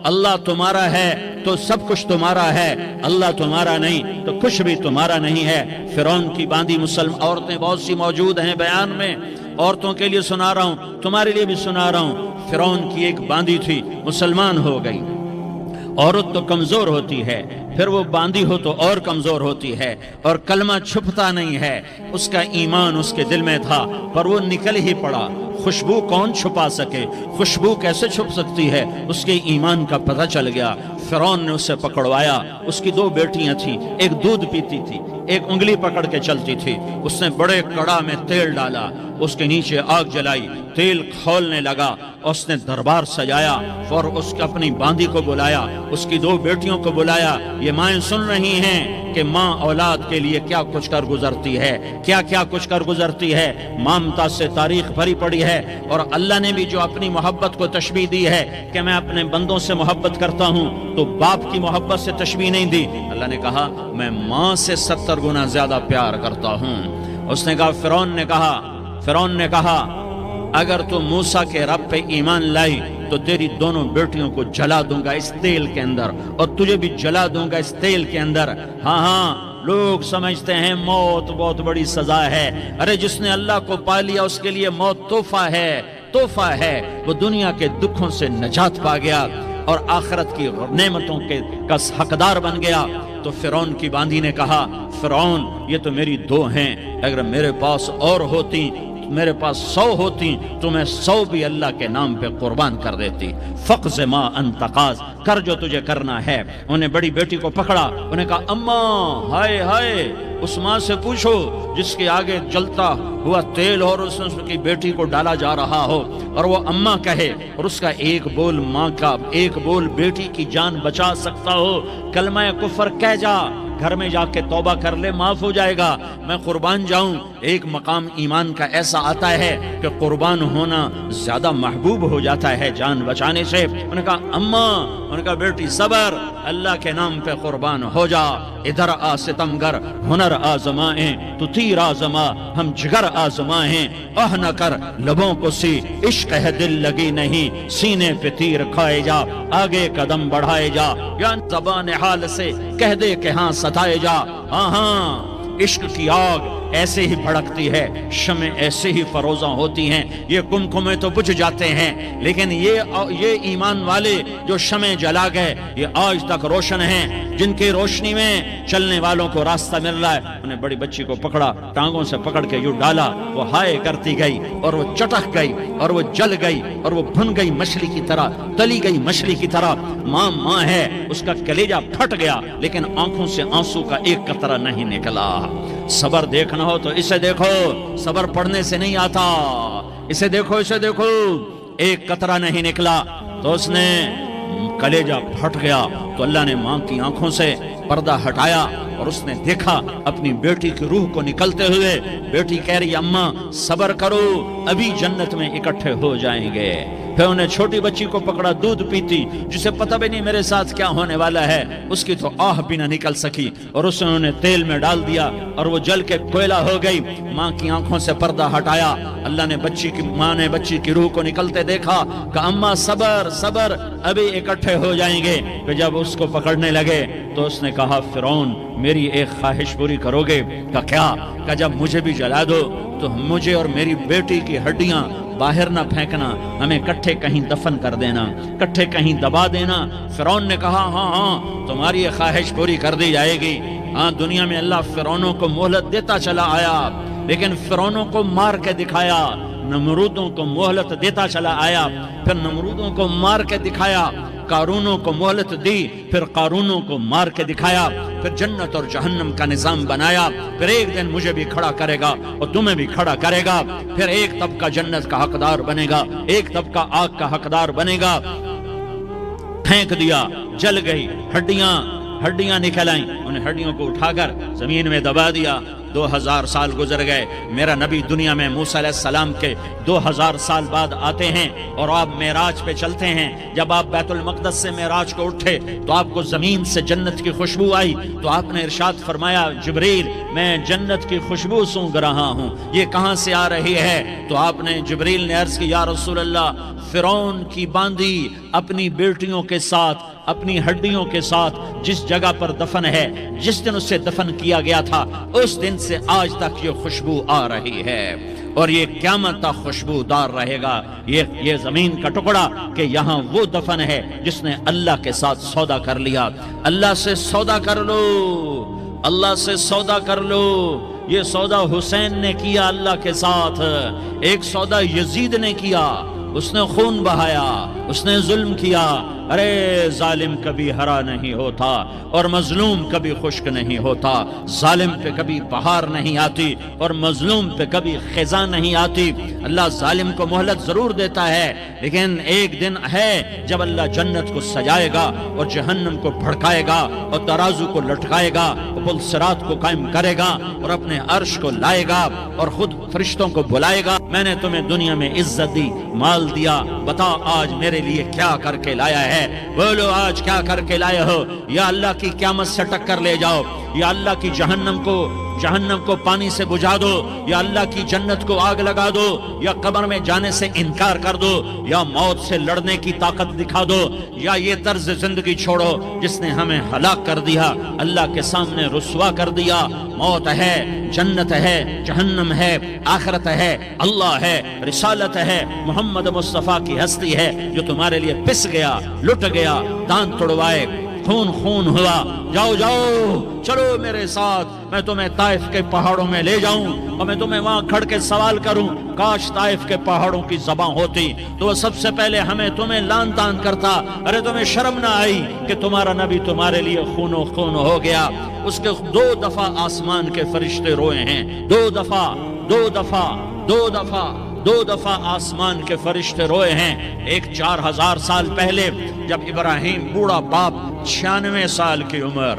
اللہ تمہارا ہے تو سب کچھ تمہارا ہے، اللہ تمہارا نہیں تو کچھ بھی تمہارا نہیں ہے۔ فرعون کی باندھی مسلم عورتیں بہت سی موجود ہیں بیان میں، عورتوں کے لیے سنا رہا ہوں، تمہارے لیے بھی سنا رہا ہوں۔ فرعون کی ایک باندھی تھی، مسلمان ہو گئی۔ عورت تو کمزور ہوتی ہے، پھر وہ باندھی ہو تو اور کمزور ہوتی ہے، اور کلمہ چھپتا نہیں ہے۔ اس کا ایمان اس کے دل میں تھا پر وہ نکل ہی پڑا۔ خوشبو کون چھپا سکے، خوشبو کیسے چھپ سکتی ہے؟ اس کے ایمان کا پتہ چل گیا۔ فرعون نے اسے پکڑوایا۔ اس کی دو بیٹیاں تھیں، ایک دودھ پیتی تھی، ایک انگلی پکڑ کے چلتی تھی۔ اس نے بڑے کڑا میں تیل ڈالا، اس کے نیچے آگ جلائی، تیل کھولنے لگا۔ اس نے دربار سجایا اور اس کی اپنی باندھی کو بلایا، اس کی دو بیٹیوں کو بلایا۔ یہ مائیں سن رہی ہیں کہ ماں اولاد کے لیے کیا کچھ کر گزرتی ہے، کیا کیا کچھ کر گزرتی ہے۔ مامتا سے تاریخ بھری پڑی ہے، اور اللہ نے بھی جو اپنی محبت کو تشبیہ دی ہے کہ میں اپنے بندوں سے محبت کرتا ہوں، تو باپ کی محبت سے تشبیہ نہیں دی۔ اللہ نے کہا میں ماں سے 70 گنا زیادہ پیار کرتا ہوں۔ اس نے کہا فرعون نے کہا اگر تو موسیٰ کے رب پہ ایمان لائی تو تیری دونوں بیٹیوں کو جلا دوں گا اس تیل کے اندر، اور تجھے بھی جلا دوں گا اس تیل کے اندر۔ ہاں لوگ سمجھتے ہیں موت بہت بڑی سزا ہے۔ ارے جس نے اللہ کو پا لیا اس کے لیے موت تحفہ ہے۔ وہ دنیا کے دکھوں سے نجات پا گیا اور آخرت کی نعمتوں کا حقدار بن گیا۔ تو فرعون کی باندھی نے کہا فرعون یہ تو میری دو ہیں، اگر میرے پاس اور ہوتی، میرے پاس 100 ہوتی تو میں 100 بھی اللہ کے نام پہ قربان کر دیتی۔ فقض ما انت قاض، کر جو تجھے کرنا ہے۔ انہیں بڑی بیٹی کو پکڑا، انہیں کہا اماں ہائے اس ماں سے پوچھو جس کے آگے جلتا ہوا تیل اور اس کی بیٹی کو ڈالا جا رہا ہو، اور وہ اماں کہے، اور اس کا ایک بول ماں کا، ایک بول بیٹی کی جان بچا سکتا ہو۔ کلمہ کفر کہہ جا، گھر میں جا کے توبہ کر لے، معاف ہو جائے گا، میں قربان جاؤں۔ ایک مقام ایمان کا ایسا آتا ہے کہ قربان ہونا زیادہ محبوب ہو جاتا ہے جان بچانے سے۔ انہوں نے کہا اماں، انہوں نے کہا بیٹی صبر، اللہ کے نام پہ قربان ہو جا۔ ادھر آ ستمگر، ہنر آزمائیں تو تیر آزما، ہم جگر آزمائیں آہ نہ کر لبوں کو سی، عشق ہے دل لگی نہیں، سینے پہ تیر کھائے جا، آگے قدم بڑھائے جا، یا زبان حال سے کہہ دے کہ ہاں ستائے جا۔ ہاں عشق کی آگ ایسے ہی بھڑکتی ہے، شمع ایسے ہی فروزاں ہوتی ہیں، یہ کمکمے تو بجھ جاتے ہیں، لیکن یہ ایمان والے جو شمع جلا گئے یہ آج تک روشن ہیں، جن کی روشنی میں چلنے والوں کو راستہ مل رہا ہے۔ انہیں بڑی بچی کو پکڑا، ٹانگوں سے پکڑ کے یوں ڈالا، وہ ہائے کرتی گئی اور وہ چٹک گئی اور وہ جل گئی اور وہ بھن گئی مچھلی کی طرح، تلی گئی مچھلی کی طرح۔ ماں ہے، اس کا کلیجہ پھٹ گیا لیکن آنکھوں سے آنسو کا ایک قطرہ نہیں نکلا۔ صبر دیکھنا ہو تو اسے دیکھو، صبر پڑھنے سے نہیں آتا، اسے دیکھو ایک قطرہ نہیں نکلا تو اس نے کلیجہ پھٹ گیا۔ تو اللہ نے ماں کی آنکھوں سے پردہ ہٹایا اور اس نے دیکھا اپنی بیٹی کی روح کو نکلتے ہوئے۔ بیٹی کہہ رہی اماں صبر کرو، ابھی جنت میں اکٹھے ہو جائیں گے۔ پھر انہیں چھوٹی بچی کو پکڑا، دودھ پیتی، جسے پتہ بھی نہیں میرے ساتھ کیا ہونے والا ہے، اس کی تو آہ بھی نہ نکل سکی، اور اس نے انہیں تیل میں ڈال دیا اور وہ جل کے کوئلہ ہو گئی۔ ماں کی آنکھوں سے پردہ ہٹایا، اللہ نے ماں نے بچی کی روح کو نکلتے دیکھا کہ اماں صبر ابھی اکٹھے ہو جائیں گے۔ پھر جب اس کو پکڑنے لگے تو اس نے کہا فرعون میری ایک خواہش پوری کرو گے؟ کیا؟ کہ جب مجھے بھی جلا دو تو مجھے اور میری بیٹی کی ہڈیاں باہر نہ پھینکنا، ہمیں کٹھے کہیں دفن کر دینا، کٹھے کہیں دبا دینا۔ فرعون نے کہا ہاں تمہاری یہ خواہش پوری کر دی جائے گی۔ ہاں دنیا میں اللہ فرعونوں کو مہلت دیتا چلا آیا، لیکن فرعونوں کو مار کے دکھایا، نمرودوں کو مہلت دیتا چلا آیا، پھر نمرودوں کو مار کے دکھایا، قارونوں کو مہلت دی، پھر قارونوں کو مار کے دکھایا، پھر جنت اور جہنم کا نظام بنایا۔ پھر ایک دن مجھے بھی کھڑا کرے گا اور تمہیں بھی کھڑا کرے گا، پھر ایک طبقہ جنت کا حقدار بنے گا، ایک طبقہ آگ کا حقدار بنے گا۔ پھینک دیا، جل گئی، ہڈیاں نکل آئیں، انہیں ہڈیوں کو اٹھا کر زمین میں دبا دیا۔ 2000 سال گزر گئے، میرا نبی دنیا میں موسیٰ علیہ السلام کے 2000 سال بعد آتے ہیں اور آپ معراج پہ چلتے ہیں. جب آپ بیت المقدس سے معراج کو اٹھے تو آپ کو زمین سے جنت کی خوشبو آئی, تو آپ نے ارشاد فرمایا جبریل میں جنت کی خوشبو سونگ رہا ہوں, یہ کہاں سے آ رہی ہے؟ تو آپ نے جبریل نے عرض کی یا رسول اللہ فرعون کی باندی اپنی بیٹیوں کے ساتھ اپنی ہڈیوں کے ساتھ جس جگہ پر دفن ہے, جس دن اسے دفن کیا گیا تھا اس دن سے آج تک یہ خوشبو آ رہی ہے اور یہ قیامت تک خوشبو دار رہے گا. یہ زمین کا ٹکڑا کہ یہاں وہ دفن ہے جس نے اللہ کے ساتھ سودا کر لیا. اللہ سے سودا کر لو, اللہ سے سودا کر لو. یہ سودا حسین نے کیا اللہ کے ساتھ, ایک سودا یزید نے کیا, اس نے خون بہایا, اس نے ظلم کیا. ارے ظالم کبھی ہرا نہیں ہوتا اور مظلوم کبھی خشک نہیں ہوتا. ظالم پہ کبھی بہار نہیں آتی اور مظلوم پہ کبھی خزاں نہیں آتی. اللہ ظالم کو مہلت ضرور دیتا ہے, لیکن ایک دن ہے جب اللہ جنت کو سجائے گا اور جہنم کو بھڑکائے گا اور ترازو کو لٹکائے گا اور پل صراط کو قائم کرے گا اور اپنے عرش کو لائے گا اور خود فرشتوں کو بلائے گا. میں نے تمہیں دنیا میں عزت دی, مال دیا, بتا آج میرے لیے کیا کر کے لایا ہے؟ بولو آج کیا کر کے لائے ہو؟ یا اللہ کی قیامت سے ٹکر لے جاؤ, یا اللہ کی جہنم کو پانی سے بجھا دو, یا اللہ کی جنت کو آگ لگا دو, یا قبر میں جانے سے انکار کر دو, یا موت سے لڑنے کی طاقت دکھا دو, یا یہ طرز زندگی چھوڑو جس نے ہمیں ہلاک کر دیا, اللہ کے سامنے رسوا کر دیا. موت ہے, جنت ہے, جہنم ہے, آخرت ہے, اللہ ہے, رسالت ہے, محمد مصطفیٰ کی ہستی ہے جو تمہارے لیے پس گیا, لٹ گیا, دانت توڑوائے, خون ہوا. جاؤ چلو میرے ساتھ, میں تمہیں طائف کے پہاڑوں میں لے جاؤں اور میں تمہیں وہاں کھڑ کے سوال کروں. کاش طائف کے پہاڑوں کی زبان ہوتی تو وہ سب سے پہلے تمہیں لان تان کرتا. ارے تمہیں شرم نہ آئی کہ تمہارا نبی تمہارے لیے خون ہو گیا؟ اس کے 2 دفعہ آسمان کے فرشتے روئے ہیں, 2 دفعہ آسمان کے فرشتے روئے ہیں. ایک 4000 سال پہلے جب ابراہیم بوڑھا باپ 96 سال کی عمر